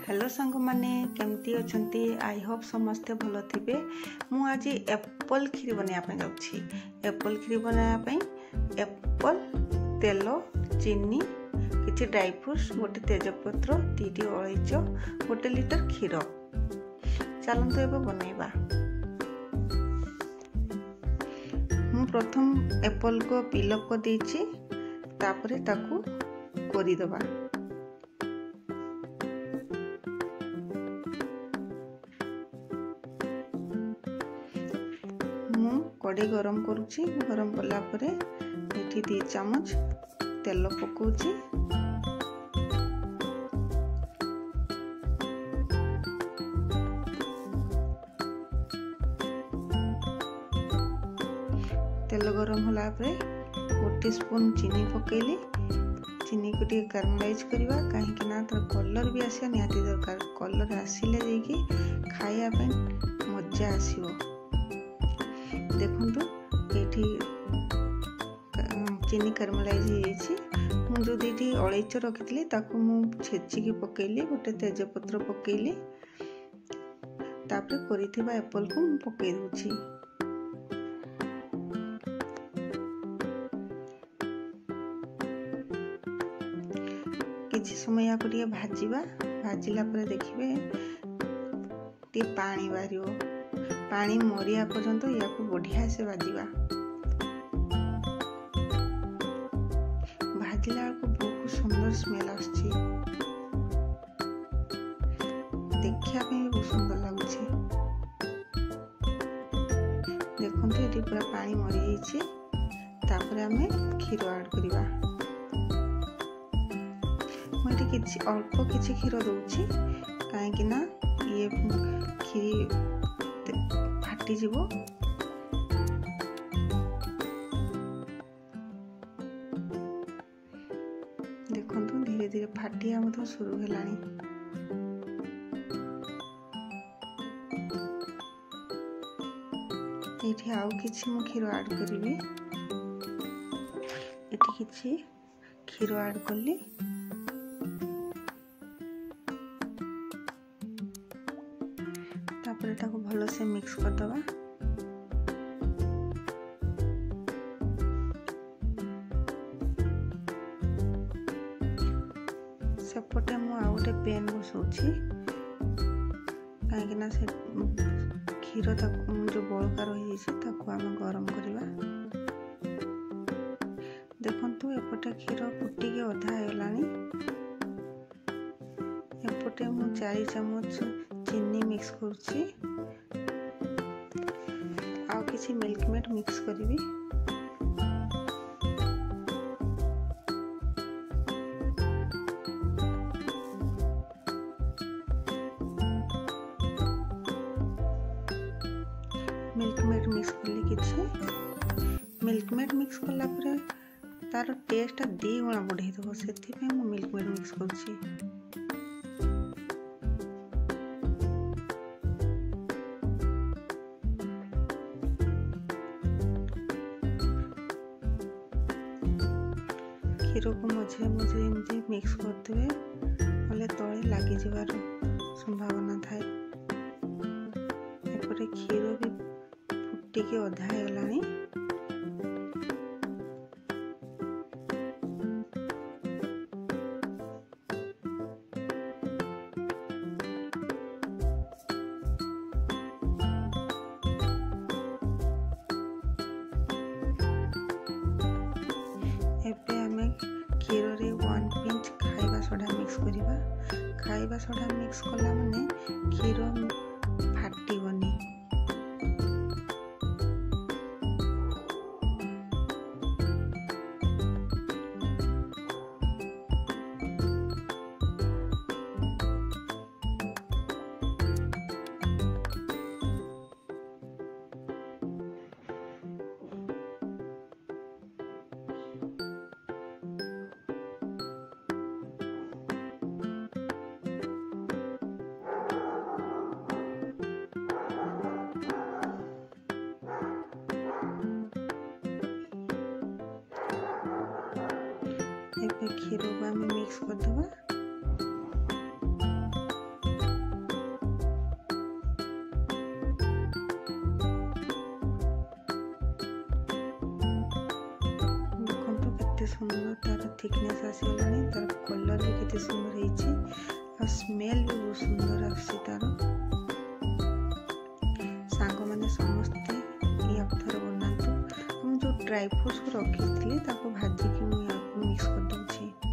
Hello सांग माने केमती अछंती आई होप समस्ते भलो थिबे। मु आज एप्पल खीर बनाया पे जाउछि। एप्पल खीर बनाया पे एप्पल तेल चीनी किछि ड्राई फ्रूट्स गोटे तेजपत्र तीटी अलैच गोटे लिटर क्षीर चलतु एबे बनैबा। मु प्रथम एप्पल को पीलअप कर देछि तापरे ताकू कोरी दबा। कड़े गरम करुछि। गरम कला परे एठी 2 चम्मच तेल पकोछि। तेल गरम होला परे 1 स्पून चीनी पकेली। चीनी को टी कैरमलाइज करबा काहे कि ना तर कलर भी आसे निहाती दरकार। कलर आसिले जेकी खाया पे मजा आसीबो। देखंतु एठी चीनी कैरमलाइज होईछि। मु जो देठी अलैच रखितली ताकू मु छेची की पकेली। गोटे तेजपत्र पकेली तापर करिथिबा एप्पल को मु पकेई दूछि। किछि समय या को भाजीबा। भाजिला परे देखिबे टी पानी बारियो। पानी मरिया पर्यंत या को बढ़िया से भाजीबा। भाजिला को बहुत सुंदर स्मेल आछि। देखिया पे बहुत सुंदर लागुछि। देखंतु एटी पूरा पानी मरि जाइछि। तापर हमें क्षीर ऐड करिबा। मोटे किछि अल्प किछि क्षीर दउछि काहे कि ना ये खीर फाटी जीवो। देखंतु धीरे धीरे फाटिया मतो शुरू हेलानी। एठी आउ किछि मु क्षीर ऐड करिवि। एठी किछि क्षीर ऐड करली। तापर ताको भलो से मिक्स कर दबा। सेपटे मु आ गोटे पेन बसौछि काहे ना से क्षीर ताको जो बळका रही छै ताको हम गरम करबा। देखंतु एपटे क्षीर फुटी के आधा हेलानी। एपटे मु 4 चम्मच चीनी मिक्स करछि। आ किछि मिल्क मेड मिक्स करबी। मिल्क मेड मिक्स करली किछि। मिल्क मेड मिक्स करला परे तार टेस्ट 2 गुणा बढ़ाई दबो। सेथि पे मु मिल्क मेड मिक्स करछि। क्षीर को मझे मझे एमती मिक्स करते नले तले लगी जावार संभावना थाए। एपटे क्षीर भी फुटी के अधा हेलानी। एपे हमें क्षीर रे 1 पिंच खाइबा सोडा मिक्स करिबा। खाइबा सोडा मिक्स कला माने क्षीर फाटिबनी। क्षीर को आम मिक्स करदे। केते सुंदर तार थिकनेस आसीगलानी तार कलर भी केते सुंदर होइछि और स्मेल भी बहुत सुंदर आसी तार सांग माने समस्ते या थर बनातु हम जो ड्राई फ्रूट्स को रखी ताको भाजी की मिक्स कर दूची।